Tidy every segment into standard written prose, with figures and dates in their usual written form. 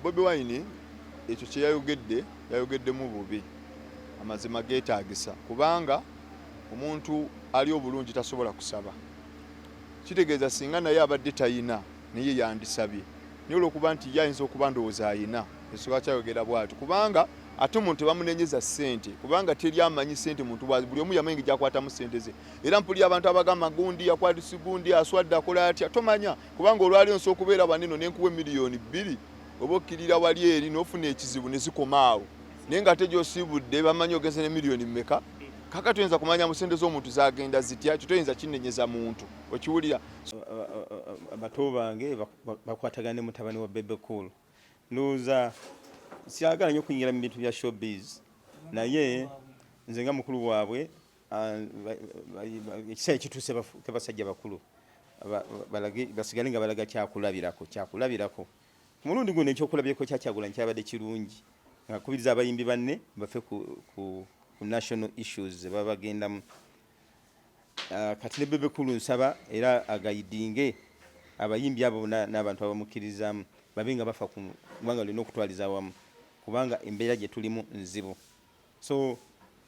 Bobi Wine ekyo kye yayogeddemu bubi amazima geetaagisa kubanga omuntu ali obulungi tasobola kusaba. Kitegeeza singa naye abadde tayina naye yandisabye. Naye olw'okuba nti yayinza okuba ndowooza ayina ensonga kyayogera bw'atyo kubanga ate omuntu bamunenyeza ssente kubanga teri amanyi ssente muntu buli omu yamanyi gy'akwatamu ssente ze. Era mpulira abantu abagamba gundi yakwatisa gundi aswadde akola atya tomanya kubanga olwali nsobola okubeera baneno n'enkuwa miliyoni 2 oba okkirira wali eri n'ofuna ekizibu ne zikoma awo naye nga ate gy'osiibudde bamanyi ogenze ne miliyoni mmeka. Kaka tuyinza kumanya mu ssente z'omuntu zagenda zitya kyo toyinza kinnenyeza muntu okiwulira. Abato bange bakwatagana ne mutabani wa Bebe Cool. Ndowooza siyagala nnyo okuyingira mu bintu bya showbiz naye nze nga mukulu waabwe ekiseera kituuse basajja bakulu basigale nga balaga kyakulabirako. Ku mulundi guno ekyokulabyeko Kyagulanyi kyabadde kirungi akubiriza abayimbi banne bafe ku national issues ze baba bagendamu. Kati ne Bebe Cool nsaba era agayidinge abayimbi abo n'abantu abamukkirizamu babe nga bafa kubanga olina okutwaliza awamu kubanga embeera gye tulimu nzibu. So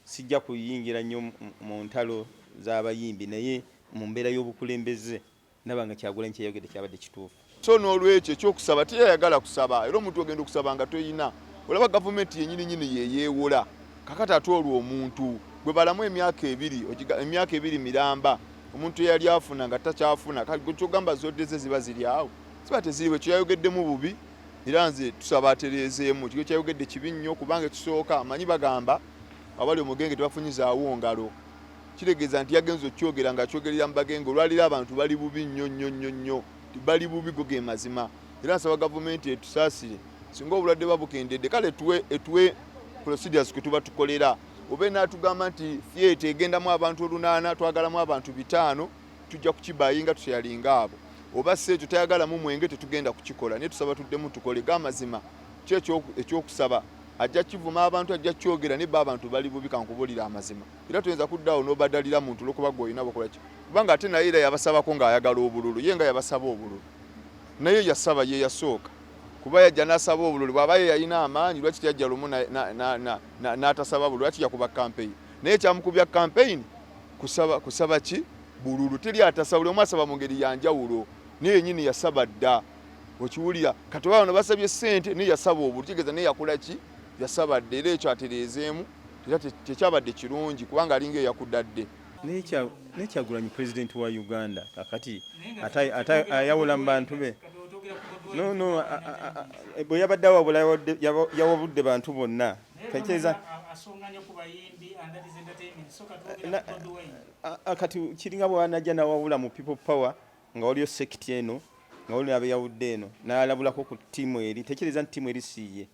sijja kuyingira nnyo mu ntalo z'abayimbi naye mu mbeera y'obukulembeze ndaba nga Kyagulanyi kyeyogedde kyabadde kituufu. So n'olwekyo ekyokusaba teyayagala kusaba era omuntu ogenda okusaba nga toyina olaba gavumenti yennyini yeyeewola kakati ate olwo omuntu gwe balamu emyaka 2 miramba omuntu eyali afuna nga takyafuna kyogamba zodde ze ziba ziri awo ziba teziriwe. Kyeyayogeddemu bubi era nze tusaba atereezeemu kyo kyayogedde kibi nnyo kubanga ekisooka amanyi bagamba abali omugenge tebafunyizaawo ngalo. Kitegeeza nti yagenza okyogera nga akyogerera mu bagenge olwalira abantu bali bubi nnyo bali bubi go ge mazima. Era nsaba gavumenti etusaasire singa obulwadde babukendedde kale etuwe procedures kwe tuba tukolera oba n'atugamba nti theatre egendamu abantu 8 twagalamu abantu 5 tujja kukibayinga tusyalinga abo oba sekyo tayagalamu mwenge tetugenda kukikola naye tusaba tuddemu tukole gamazima kyekyo ekyokusaba ajja kivuma abantu ajja kyogera ne abantu bali bubi kankubulira amazima era tuyenza kuddawo n'obadalira muntu lokuba gwoyina bakola ki kubanga ate naye era yabasabako ng'ayagala obululu ye nga yabasaba obululu naye yasaba ye yasooka kuba yajja n'asaba obululu bw'aba ye yalina amaanyi lwaki teyajja lumu n'atasaba bululu lwaki yakuba campaign naye kyamukubya campaign kusaba ki bululu teri atasaba buli omu asaba mu ngeri yanjawulo naye yennyini yasaba dda okiwulira kati bano basabye ssente naye yasaba obululu kitegeeza naye yakola ki yasaba dda era ekyo atereezeemu era tekyabadde kirungi kubanga alinga eyakudadde. Naye Kyagulanyi pulezidenti wa Uganda kakati ayawula mu bantu be bwe yabadde awabula yawabudde bantu bonna kati kiringa bwanajja nawawula mu people power nga waliyo sekiti eno nga waliyo abeyawudde eno n'alabulako ku ttiimu eri tekereza nti ttiimu eri siiye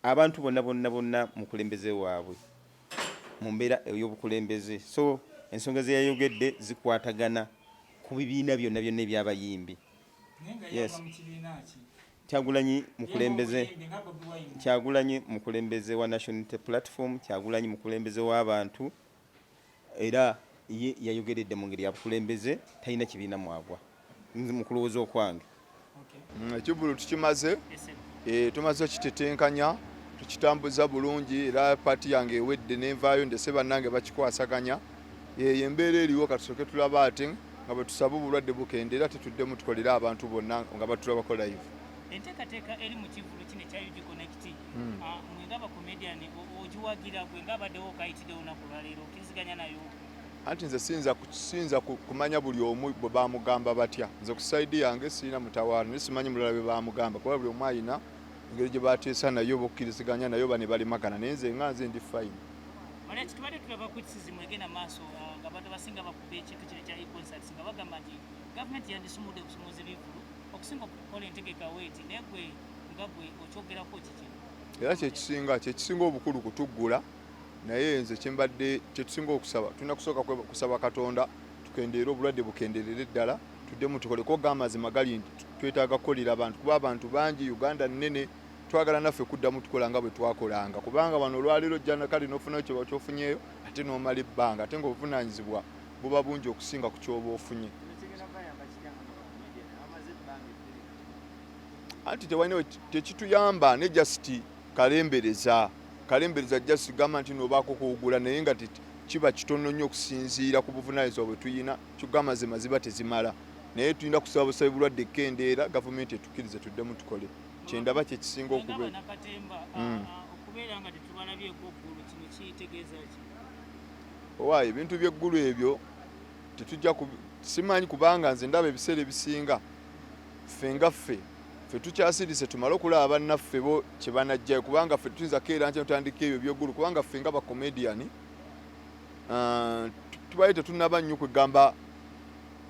abantu bonna mukulembeze waabwe mu mbeera ey'obukulembeze. So ensonga ze yayogedde zikwatagana ku bibiina byonna eby'abayimbi. Yes. Kyagulanyi mukulembeze wa National Unity Platform, Kyagulanyi mukulembeze w'abantu era ye yayogeredde mu ngeri ya bukulembeze talina kibiina mwagwa mu kulowooza okwange. Ekibulu tukimaze tumaze okitetenkanya tukitambuza bulungi era paati yange ewedde nenvaayo ndese bannange bakikwasaganya eyo embeera eriwo katusooke tulaba ate nga bwe tusaba obulwadde bukendera tetuddemu tukolera abantu bonna nga batulabako live. Enteekateeka eri mu kivulu kino ekya UG Connect mwe ng'abakomediani ogiwagira gwe ng'abaddewo okayitidde olunaku lwaleero okkiriziganya nayo? Anti nze siyinza kumanya buli omu bwe bamugamba batya. Nze ku sayidi yange sirina mutawaana naye simanyi mulala bwe bamugamba kuba buli omu ayina engeri gye bateesa nayo bokkiriziganya nayo bane balimagana naye nze nga nze ndi fine. Olwekyo tubadde tulaba criticism egenda maaso nga abantu basinga bakuba ekintu kino ekya e-concerts nga bagamba nti gavumenti yandisumudde okusumuza ebivulu okusinga okukola entegeka weeti naye gwe nga gwe okyogerako kiki? Era kyekisinga obukulu kutuggula naye nze kyetusinga okusaba tulina kusooka kusaba Katonda tukendeera obulwadde bukenderere ddala tuddemu tukoleko g'amazima gali nti twetaaga kukolera abantu kuba abantu bangi Uganda nnene twagala naffe kuddamu tukola nga bwe twakolanga kubanga wano olwaleero jjana kale n'ofunayo kye bakyofunyeyo ate n'omala ebbanga ate ng'obuvunaanyizibwa buba bungi okusinga ku kyoba ofunye. anti tewalina tekituyamba ne just kalembereza just gamba nti nobaako kuwugula naye nga kiba kitono nnyo okusinziira ku buvunaanyizibwa bwe tuyina kigamba ze maziba tezimala naye tulina kusaba busabe bulwadde ekkendeera gavumenti etukkirize tuddemu tukole kyendaba kyekisinga okubeera okubeera nga tetubalabyeko eggulu kino kiyitegeeza ki owaayo ebintu by'eggulu ebyo tetujja simanyi kubanga nze ndaba ebiseera ebisinga ffe tukyasirise tumale okulaba bannaffe bo kye banajjayo kubanga ffe tuyinza keera nkye tutandika ebyo by'eggulu kubanga ffe nga bakomediani tubaye tetunaba nnyo kwegamba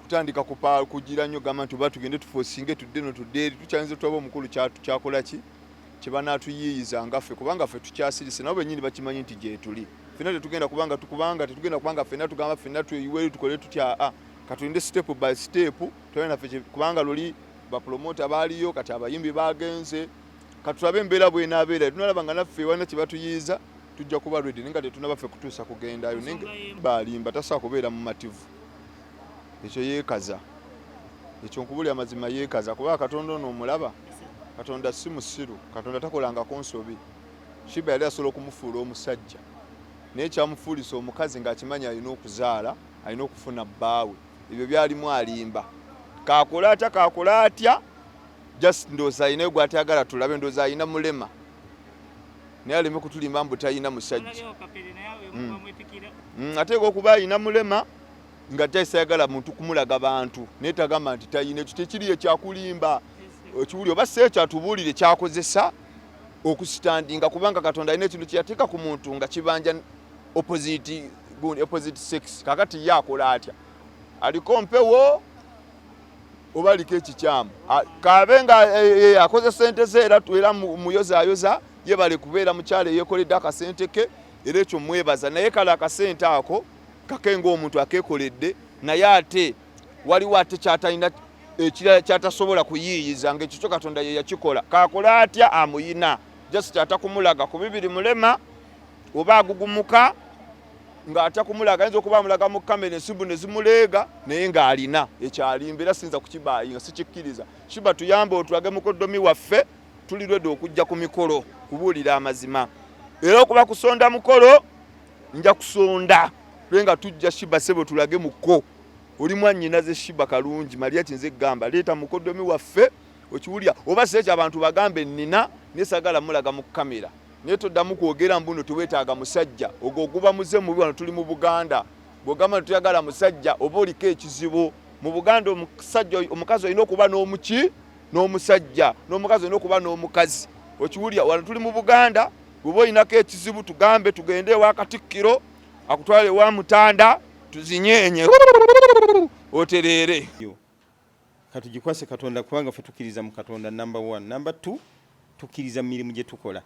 kutandika kugira nnyo gamba nti oba tugende tufosinge tudde no tudde eri tukyayinza tulaba omukulu kyakola ki kye banaatuyiiyiza nga ffe kubanga ffe tukyasirise nabo bennyini bakimanyi nti gye tuli ffenna tetugenda kubanga ffenna tugamba ffenna tweyiweeri tukole tutya katulinde step by step tulabe naffe kubanga luli bapromota baaliyo kati abayimbi bagenze katulabe embeera bwenaabeera tunalaba nga naffe walina kye batuyiiza tujja kuba ready nenga tetunaba ffe kutuusa kugendayo nenga balimba tasobola kubeera mu mativu ekyo yeekaza ekyo nkubulya amazima yeekaza kuba katonda ono omulaba katonda si musiru katonda takolangako nsobi shiba yali asobola okumufuula omusajja naye kyamufuulisa omukazi ng'akimanyi alina okuzaala alina okufuna bbaawe ebyo byalimu alimba kakola atya just ndooza alina gwe atayagala tulabe ndooza alina mulema naye aleme kutulimba mbu talina musajja ateeka okuba alina mulema nga taisayagala muntu kumulaga bantu naye tagamba nti talina ekyo tekiri ekyakulimba ekiwuli oba si ekyatubuulire kyakozesa okusitandinga kubanga katonda alina ekintu kyeyateeka ku muntu nga kibanja opposite sex kakati ye akola atya aliko mpewo oba aliko ekikyamu kabe nga akozesa sente ze era muyozaayoza yebale kubeera mukyalo eyekoledde akasente ke era ekyo mwebaza naye kale akasente ako kakenga omuntu akekoledde naye ate waliwo ate kyatalina ekirala kyatasobola kuyiiyiza ngaekyo kyo katonda ye yakikola kakola atya amuyina just atakumulaga ku bibiri mulema oba agugumuka ng'atya kumulaga ayinza okuba amulaga mu kamera ensibu ne zimuleega naye ng'alina ekyalimba era siyinza kukibaayinga sikikkiriza kiba tuyambe otulage mukoddomi waffe tuli lwedde okujja ku mikolo kubuulira amazima era okuba kusonda mukolo nja kusonda lwenga tujja shiba sebo tulage muko oli mwannyinaze shiba kalungi Maria kinze gamba leeta mukoddomi waffe okiwulya oba sekyo abantu bagambe nnina nesagala mulaga mu kamera naye toddamu kwogera mbuno tuweetaaga musajja ogwo oguba muze mubi wano tuli mu Buganda bw'ogamba tuyagala musajja oba oliko ekizibu mu Buganda omukazi olina okuba n'omusajja n'omukazi olina okuba n'omukazi okiwulya wano tuli mu Buganda bw'oba olinako ekizibu tugambe tugende ewa Katikkiro akutwale ewa Mutanda tuzinyenye otereere katugikwase katonda kubanga ffe tukkiriza mu katonda number 1 number 2 tukkiriza mu mirimu gye tukola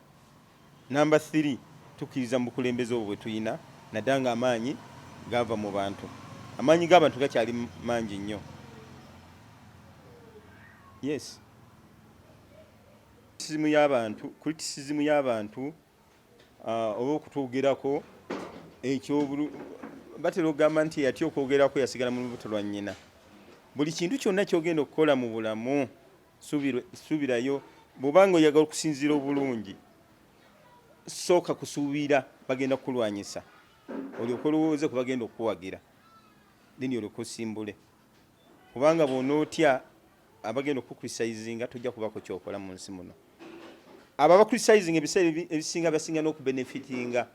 number 3 tukkiriza mu bukulembeze obwo bwe tuyina naddala nga amaanyi gava mu bantu amaanyi g'abantu gakyali mangi nnyo yes kulitisizimu y'abantu oba okutuugerako ekyo batera okugamba nti yatya okwogerako yasigala mu lubuto lwa nnyina buli kintu kyonna kyogenda okukola mu bulamu suubirayo bw'obanga oyagala okusinziira obulungi sooka kusuubira bagenda kukulwanyisa olyoka olowooze ku bagenda okukuwagira then olyoka osimbule kubanga bw'onootya abagenda okukukrisayizinga tojja kubako kyokola mu nsi muno abo abakrisayizinga ebiseera ebisinga basinga n'okubenefitinga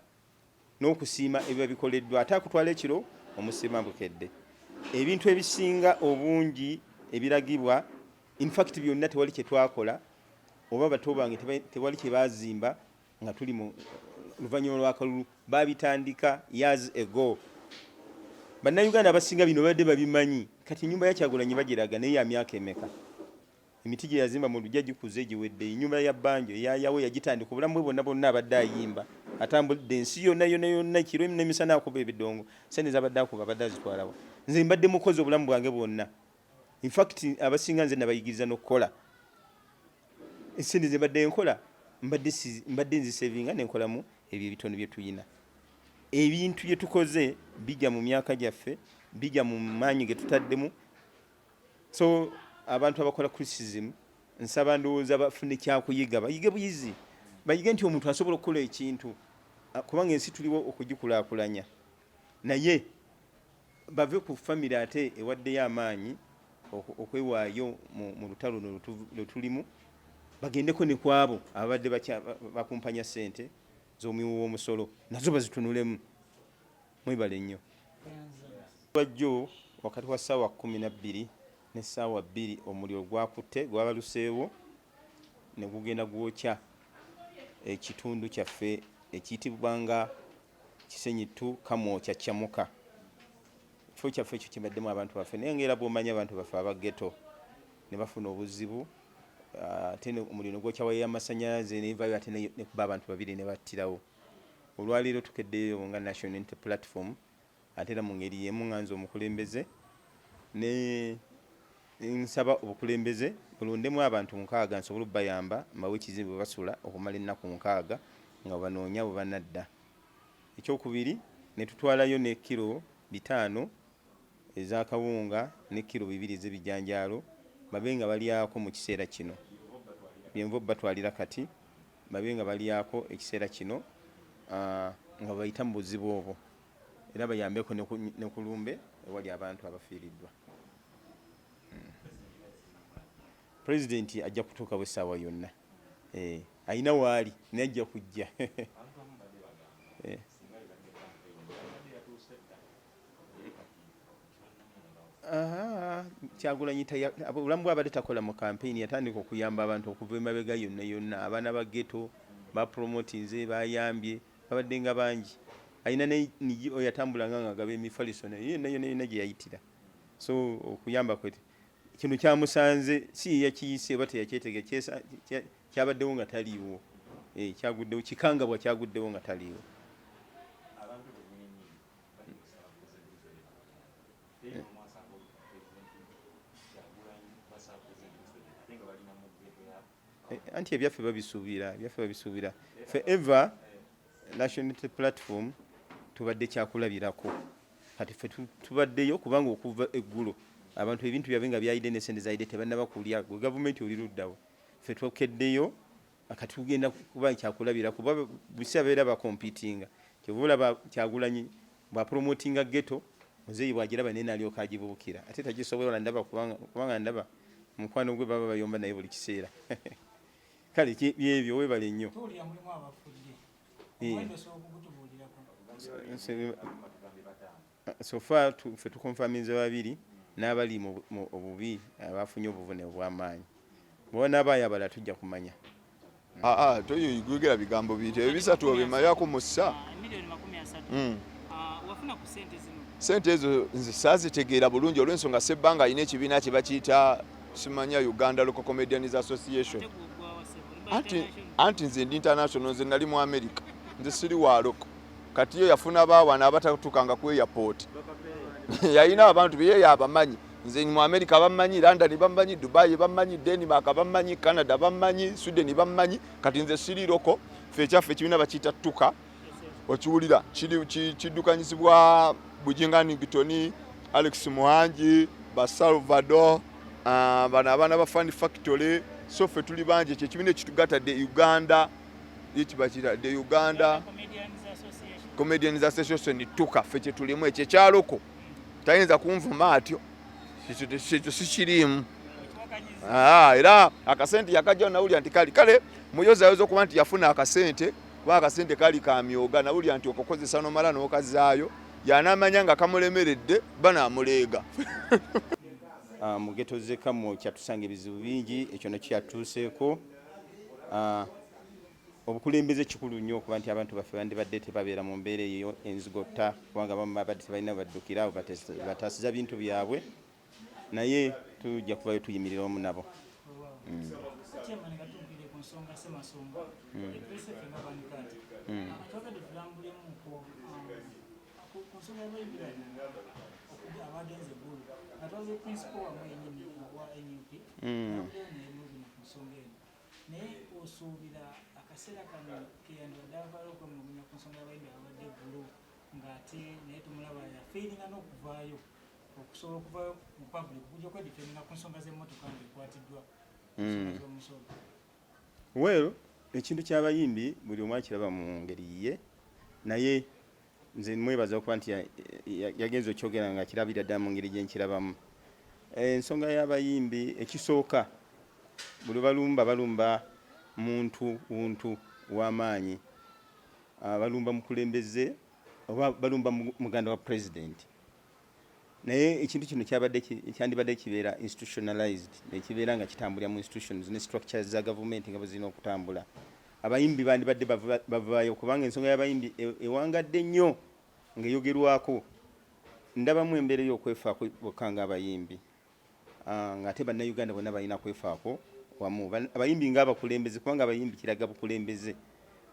n'okusiima ebiba bikoleddwa ate akutwala ekiro omusiima bukedde ebintu ebisinga obungi ebiragibwa in fact byonna tewali kye twakola oba bato bange tewali kye baazimba nga tuli mu luvannyuma lw'akalulu babitandika years ago bannayuganda abasinga bino badde babimanyi kati ennyumba ya Kyagulanyi bagiraga naye ya myaka emeka emiti gye yazimba mu lujja gikuze giwedde ennyumba ya Banjo yayawe yagitandika obulamu bwe bonna abadde ayimba atambulidde ensi yonna ekiro n'emisana akuba ebidongo sente zabadde akuba abadde azitwalawo nze mbadde mukozi obulamu bwange bwonna in fact abasinga nze nabayigiriza n'okukola esente ze mbadde nkola mbadde nzisevinga nenkolamu ebyo ebitono bye tuyina ebintu bye tukoze bijja mu myaka gyaffe bijja mu maanyi ge tutaddemu so abantu abakola criticism nsaba ndowooza bafune kyakuyiga bayige buyizi bayige nti omuntu asobola okukola ekintu kubanga ensi tuliwo okugikulaakulanya naye bave ku famire ate ewaddeyo amaanyi okwewaayo mu lutalo lwe tulimu bagendeko ne kwabo ababadde bakumpanya ssente z'omuwiwo w'omusolo nazo bazitunulemu mwebale nnyo bajjo wakati wa ssaawa 12 ne ssaawa 2 omuliro gwakutte gwabaluseewo ne gugenda gwokya ekitundu kyaffe ekiyitibwa nga Kisenyitu Kamwokya Kyamuka ekifo kyaffe ekyo kibaddemu abantu baffe naye ng'era bw'omanya abantu baffe abageto ne bafuna obuzibu ate omuliro gwokya waya y'amasannyalaze nevayo ate ne kuba abantu babiri ne battirawo olwaleero tukeddeyo nga National Unity Platform ate era mu ngeri y'emu ŋŋanza omukulembeze ne nsaba obukulembeze bulondemu abantu 6 nsobole obbayamba mbawe ekizibu bwe basula okumala ennaku 6 nga banoonya bwe banadda. Ekyokubiri ne tutwalayo ne kilo 5 eza kawunga ne kilo 2 ez'ebijanjaalo babe nga balyako mu kiseera kino byenva batwalira kati babe nga balyako ekiseera kino nga bayita mu buzibu obwo era bayambeko ne kulumbe ewali abantu abafiiriddwa. Pulezidenti ajja kutuuka bw'essaawa yonna ayina waali naye ajja kujja Kyagulanyi obulamu bw'abadde takola mu kampeyini yatandika okuyamba abantu okuva emabega yonna yonna abaana ba ghetto bapromotinze bayambye babadde nga bangi ayina oyo yatambulanga nga agaba emifaliso yonna gye yayitira so okuyamba kwe kino kyamusanze si yakiyise oba teyakyetege kyabaddewo nga taliiwo kyaguddewo kikangabwa kyaguddewo nga taliiwo. Anti ebyaffe babisuubira forever National Unity Platform tubadde kyakulabirako kati ffe tubaddeyo kubanga okuva eggulo abantu ebintu byabwe nga byayidde ne sente zaayidde tebannaba kulya gwe gavumenti oli luddawo ffe twokeddeyo akati tugenda kuba kyakulabira kuba bisi abeera bakompitinga kyova olaba Kyagulanyi bwapromotinga ghetto muzeeyi bwagiraba naye naalyoka agibuukira ate tagisobola ndaba kubanga ndaba mukwano gwe baba bayomba naye buli kiseera kale byebyo weebale nnyo. So far ffe tukonfaminze 2 n'abali mu obubi abafunye obuvune obw'amaanyi bw'onaabaayo abala tujja kumanya. Toyigwegera bigambo biyite ebisatu obimalirako mu ssa. Sente ezo nze saazitegeera bulungi olw'ensonga Ssebbanga alina ekibiina kye bakiyita simanya Uganda Local Comedians Association anti nze ndi international nze nali mu America nze siri wa loko kati yo yafuna baawana abatatuukanga ku airport yalina abantu bye yabamanyi nze mu America bammanyi London bammanyi Dubai bammanyi Denmark bammanyi Canada bammanyi Sweden bammanyi kati nze siri loko ffe ekyaffe ekibiina bakiyita tuka okiwulira kiddukanyizibwa Bujingani Gitoni Alex Muhanji Salvador bano abaana ba Fund Factory so ffe tuli bangi ekyo ekibiina ekitugatadde Uganda ekibakira the Uganda Comedians Association tuka ffe kye tulimu ekyo ekyaloko tayinza kunvuma atyo ekyo sikirimu era akasente yakajja nawulira nti kale muyozayoza okuba nti yafuna akasente kuba akasente kali kamyoga nawulira nti okukozesa nomala n'okazaayo yanamanya nga kamulemeredde banaamuleega. Mu ghetto ze Kamwokya tusanga ebizibu bingi ekyo nakyo kyatuuseeko obukulembeze kikulu nnyo okuba nti abantu baffe bandibadde tebabeera mu mbeera eyo enzigotta kubanga bamu babadde tebalina baddukira bataasiza bintu byabwe naye tujja kubayo tuyimirira omu nabo. Akaseera kano keyandibadde avaayo okwemulugunya ku nsonga y'abayimbi abadde eggulu ng'ate naye tumulaba yafeeringa n'okuvaayo okusobola okuvayo mu public okujja okwedifendinga ku nsonga z'emmotoka ng'ekwatiddwa well ekintu ky'abayimbi buli omu akiraba mu ngeri ye naye nze mwebaza okuba nti yagenza okyogera nga kirabira ddala mu ngeri gye nkirabamu. Ensonga y'abayimbi ekisooka buli balumba muntu w'amaanyi, balumba mukulembeze oba balumba muganda wa president, naye ekintu kino kyandibadde kibeera institutionalized, nekibeera nga kitambulira mu institutions ne structures za government nga bwe zirina okutambula. Abayimbi bandibadde bavaayo kubanga ensonga y'abayimbi ewangadde nnyo ng'eyogerwako. Ndabamu embeera y'okwefaako bokka ng'abayimbi, ng'ate bannayuganda bonna balina kwefaako wamu. Abayimbi ng'abakulembeze, kubanga abayimbi kiraga bukulembeze,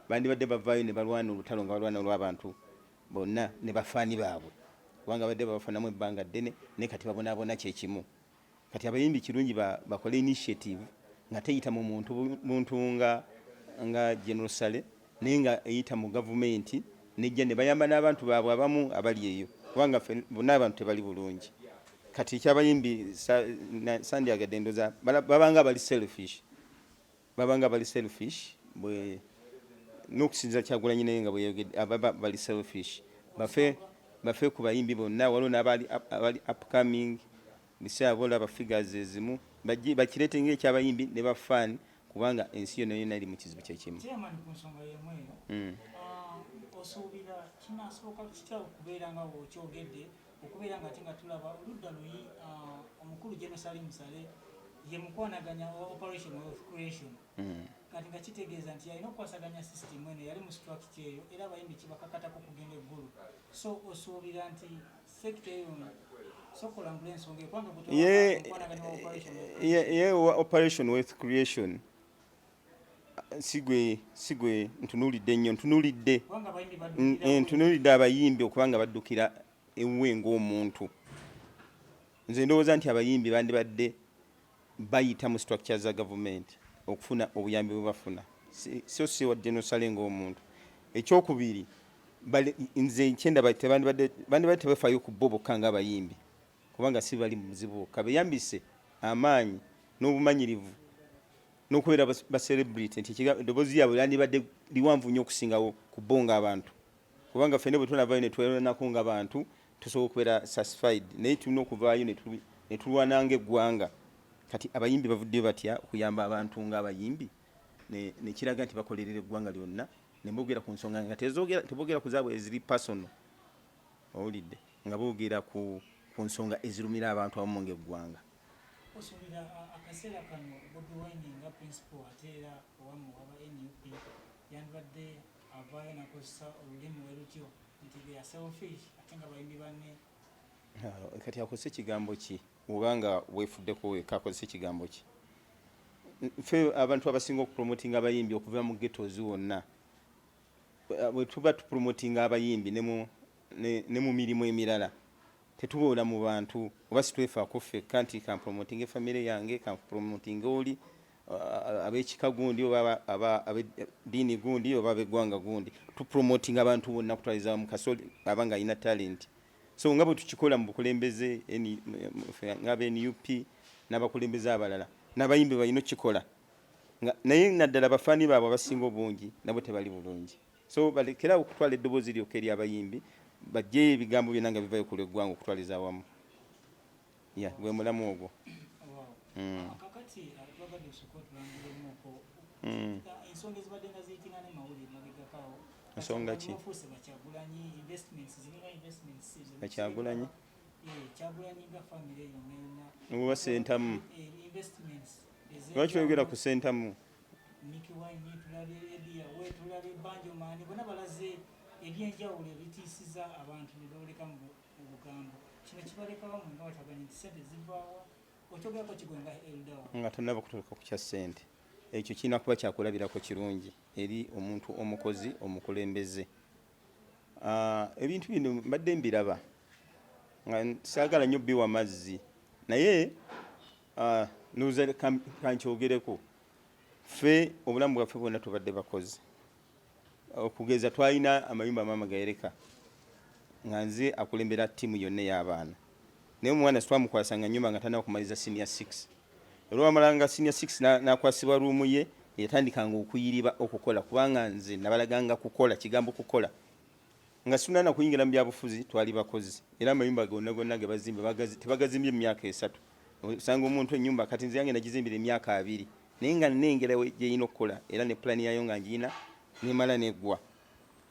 bandibadde bavaayo ne balwana olutalo nga balwana olw'abantu bonna ne bafaani baabwe, kubanga badde babafanamu ebbanga ddene naye kati babonaabona kyekimu. Kati abayimbi kirungi bakole initiative nga teyita mu muntu nga General Sale naye nga eyita mu gavumenti nejja ne bayamba n'abantu baabwe abamu abali eyo, kubanga bonna abantu tebali bulungi. Kati ekyabayimbi sandyagadde ndoza babanga bali selfish, n'okusinza Kyagulanyi naye nga bweyogedde ababa bali selfish. Bafe ku bayimbi bonna, waliwo n'abali upcoming biseera bolaba figures ezimu bakireete ng'ekyabayimbi ne bafaani, kubanga ensi yonna yonna eri mu kizibu kyekimu. Osuubira kinasooka kitya okubeera nga bw'okyogedde, okubeera nga ate nga tulaba oludda luyi omukulu General Salim Saleh ye mukwanaganya operation wealth creation, kati nga kitegeeza nti yalina okukwasaganya system eno yali mu structure eyo era abayimbi kibakakatako kugenda eggulu. So osuubira nti sekita eyo sokolangula ensonga ekwanga ye operation wealth creation sigwe ntunulidde nnyo, ntunulidde abayimbi okubanga baddukira ewuwe ng'omuntu. Nze ndowooza nti abayimbi bandibadde bayita mu structure za government okufuna obuyambi bwe bafuna, so si wa General Sale ng'omuntu. Ekyokubiri, nze nkyenda bandibadde tebafaayo ku bo bokka ng'abayimbi, kubanga si bali mu buzibu bokka, beyambise amaanyi n'obumanyirivu n'okubeera ba celebrity nti eddoboozi lyabwe lyandibadde liwanvu nnyo okusingawo ku bo ng'abantu, kubanga ffene bwe tunavaayo ne tweronako ng'abantu tusobola okubeera satisfied, naye tulina okuvaayo ne tulwana ng'eggwanga. Kati abayimbi bavuddeyo batya okuyamba abantu ng'abayimbi, ne kiraga nti bakolerera eggwanga lyonna, ne boogera ku nsonga nga teboogera ku zaabwe eziri personal, owulidde, nga boogera ku nsonga ezirumira abantu abamu ng'eggwanga. Osuubira akaseera kano Bobi Wine nga principal ate era owamu aba NUP yandibadde avaayo nakozesa olulimi werutyo nti they are selfish ate nga bayimbi banne. Kati akozesa ekigambo ki? Obanga weefuddeko weka akozesa ekigambo ki? Ffe abantu abasinga okupromotinga abayimbi okuva mu ghettos wonna, bwe tuba tupromotinga abayimbi ne mu mirimu emirala tetuboola mu bantu oba situefaako ffekka nti kampromotinga famire yange, kampromotinga oli ab'ekika gundi oba ab'eddiini gundi oba ab'eggwanga gundi. Tupromotinga abantu bonna kutwaliza mu kasoli abanga alina talent. So nga bwe tukikola mu bukulembeze ng'aba NUP n'abakulembeze abalala n'abayimbi balina okukikola, naye naddala bafaani baabwe abasinga obungi nabo tebali bulungi. So balekera okutwala eddoboozi lyokka eri abayimbi, bajjeyo ebigambo byonna nga bivaayo ku lw'eggwanga okutwaliza awamu. Gwe mulamu ogwo. Kakati twagadde osooka otulangiremuko ensonga ezibadde nga ziyitira ne mawulire mabegakawo. Ensonga ki? Kyagulanyi investments zirina investments Kyagulanyi Kyagulanyi nga famire eyo nena oba sentamu investments lwaki oyogera ku sentamu? Nicky Wine tulabye Edia tulabye Banjo Mani bonna balaze ebyenjawulo ebitiisiza abantu ne booleka mu bugambo. Kino kibalekawo nga bataganya nti ssente zivaawa okyogerako kigwenga Eldawa nga tonnaba kutuuka ku kya ssente. Ekyo kirina kuba kyakulabirako kirungi eri omuntu omukozi omukulembeze. Ebintu bino mbadde mbiraba nga saagala nnyo biwa mazzi, naye ndowooza kankyogereko. Ffe obulamu bwaffe bwonna tubadde bakozi, okugeza twalina amayumba maama gayereka nga nze akulembera ttiimu yonna ey'abaana, naye omwana twamukwasanga nnyumba nga tanaba kumaliza senior 6 olwamalanga senior 6 nakwasibwa ruumu ye yatandikanga okuyiriba okukola kubanga nze nabalaganga kukola kigambo kukola nga sunana kuyingira mu byabufuzi twali bakozi era amayumba gonna ge bazimba tebagazimbye mu myaka 3 osanga omuntu ennyumba kati nze yange nagizimbira emyaka 2 naye nga nnengera gye yina okukola era ne pulani yayo nga ngiyina nemala neggwa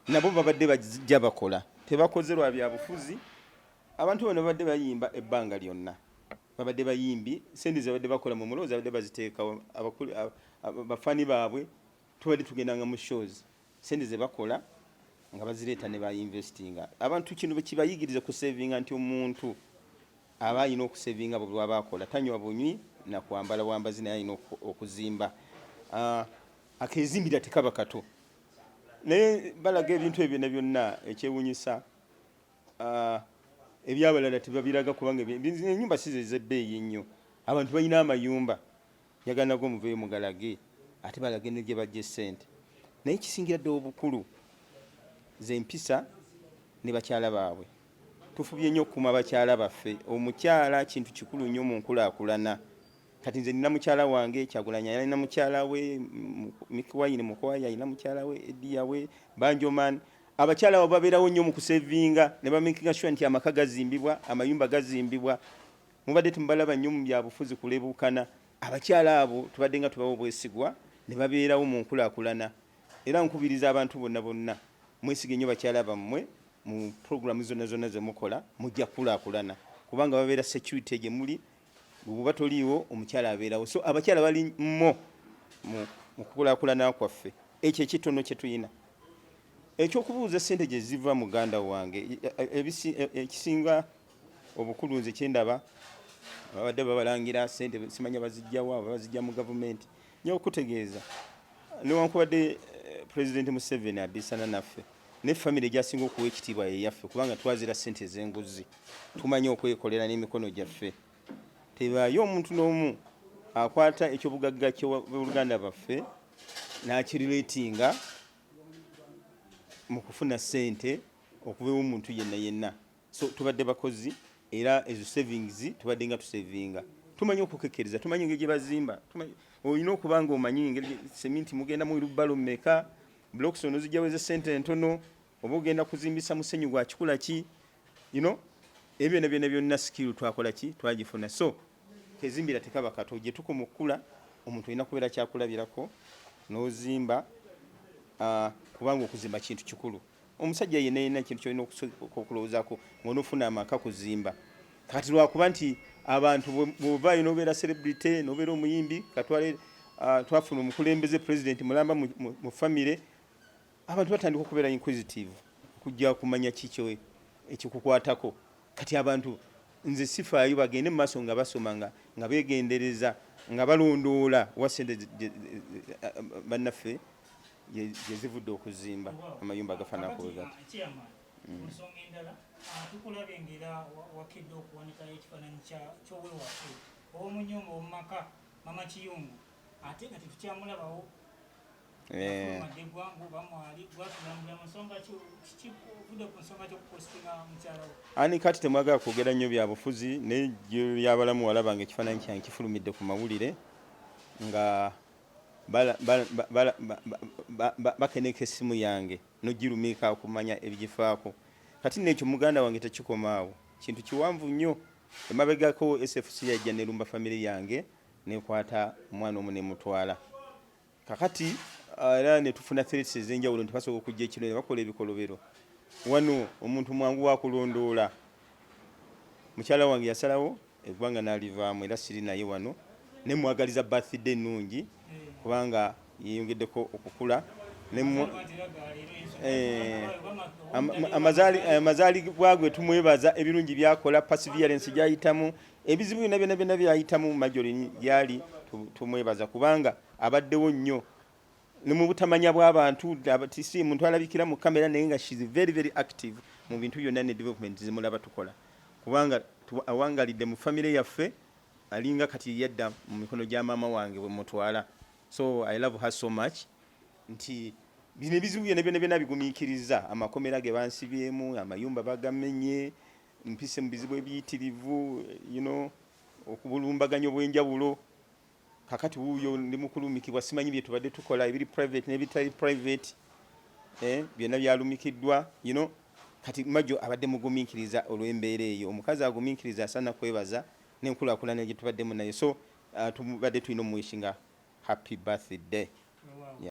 nabo babadde bajja bakola tebakoze lwa byabufuzi abantu bano babadde bayimba ebbanga lyonna babadde bayimbi sente zabadde bakola mu muloozi babadde baziteekawo bafani baabwe tubadde tugendanga mu shows sente ze bakola nga bazireeta ne bainvestinga abantu kino bekibayigiriza ku savinga nti omuntu aba ayina okusavinga bwe bwaba akola tanywa bunywi na kwambala bwambazi naye ayina okuzimba akezimbira tekaba kato naye balaga ebintu ebyo byonna ekyewunyisa ebyabalala tebabiraga kubanga ennyumba si zezebbeeyi nnyo abantu balina amayumba yaganago muveeyo mugalage ate balage ne gye bajja essente naye kisingira ddala obukulu zempisa ne bakyala baabwe tufubye nnyo okukuma bakyala baffe omukyala kintu kikulu nnyo mu nkulaakulana kati nze nina mukyala wange Kyagulanyi yalina mukyala we Mikiwayini Mukwaya yalina mukyala we Ediya we Banjoman abakyala abo babeerawo nnyo mu kusevinga ne bamakinga sure nti amaka gazimbibwa amayumba gazimbibwa mubadde tumubalaba nnyo mu byabufuzi kulebuukana abakyala abo tubadde nga tubawo obwesigwa ne babeerawo mu nkulaakulana era nkubiriza abantu bonna mwesige nnyo bakyala bammwe mu programu zonna ze mukola mujja kulaakulana kubanga babeera security gye muli bw'oba toliiwo omukyala abeerawo so abakyala bali mu kukulaakulana kwaffe ekyo ekitono kye tuyina ekyokubuuza sente gye ziva muganda wange ekisinga obukulu nze kyendaba babadde babalangira sente simanya bazijjawa bazijja mu gavumenti nyo okutegeeza newankubadde President Museveni abisana naffe ne family gyasinga okuwa ekitiibwa yeyaffe kubanga twazira sente z'enguzi tumanyi okwekolera n'emikono gyaffe tebaayo omuntu n'omu akwata ekyobugagga ky'Oluganda baffe n'akirireetinga mu kufuna sente okubeewo omuntu yenna so tubadde bakozi era ezo savings tubadde nga tusavinga tumanyi okukekkereza tumanyi engeri gye bazimba olina okuba nga omanyi engeri seminti mugenda mu lubalo mmeka blocks ono zijja weze sente entono oba ogenda kuzimbisa musenyu gwa kikula ki ebyo byonna skill twakola ki twagifuna so kezimbira tekaba kato gye tukumukula omuntu olina kubeera kyakulabirako n'ozimba kubanga okuzimba kintu kikulu omusajja yenna kintu kyolina okulowoozaako ng'onofuna amaka kuzimba kati lwakuba nti abantu bw'ovaayo n'obeera celebrity n'obeera omuyimbi katwale twafuna omukulembeze president mulamba mu famire abantu batandika okubeera inquisitive kujja kumanya kikyo ekikukwatako kati abantu nze sifaayo bagende mu maaso nga basoma nga beegendereza nga balondoola wasente bannaffe gye zivudde okuzimba amayumba agafaanako bwe gati ensonga endala tukulabye ngera wakidde okuwanikayo ekifaananyi ky'owewaffe ow'omunyumba omumaka mama Kiyungu ate nga tetukyamulabawo afulumadde eggwangu bamwali gwatulambula mu nsonga kivudde ku nsonga ky'okupostinga mukyalawo ani kati temwagala kwogera nnyo byabufuzi naye lyabalamu walaba nga ekifaananyi kyange kifulumidde ku mawulire nga bakeneka essimu yange nogirumiika okumanya ebigifaako kati nekyo muganda wange tekikomaawo kintu kiwanvu nnyo emabegako SFC yajja nerumba family yange nekwata omwana omu nemutwala kakati era netufuna threats ez'enjawulo nti basobola okujja ekiro ne bakola ebikolobero wano omuntu mwangu wakulondoola mukyala wange yasalawo eggwanga n'alivaamu era siri naye wano nemwagaliza birthday ennungi kubanga yeyongeddeko okukula amazaalibwa gwe tumwebaza ebirungi byakola perseverance gyayitamu ebizibu byonna byayitamu majoli gyali tumwebaza kubanga abaddewo nnyo ne mu butamanya bw'abantu si muntu alabikira mu kamera naye nga she's very very active mu bintu byonna ne development zimulaba tukola kubanga awangalidde mu family yaffe alinga kati yadda mu mikono gya maama wange bwe mutwala so I love her so much nti bino ebizibu byonna bigumiikiriza amakomera ge bansibyemu amayumba bagamenye mpise mu bizibu ebiyitirivu okubulumbaganya obw'enjawulo kakati wuuyo ndi mukulumikibwa simanyi bye tubadde tukola ebiri private n'ebitali private byonna byalumikiddwa kati Majjo abadde mugumiikiriza olw'embeera eyo omukazi agumiikiriza asaana kwebaza n'enkulaakulana gye tubaddemu naye so tubadde tulina omwishinga happy birthday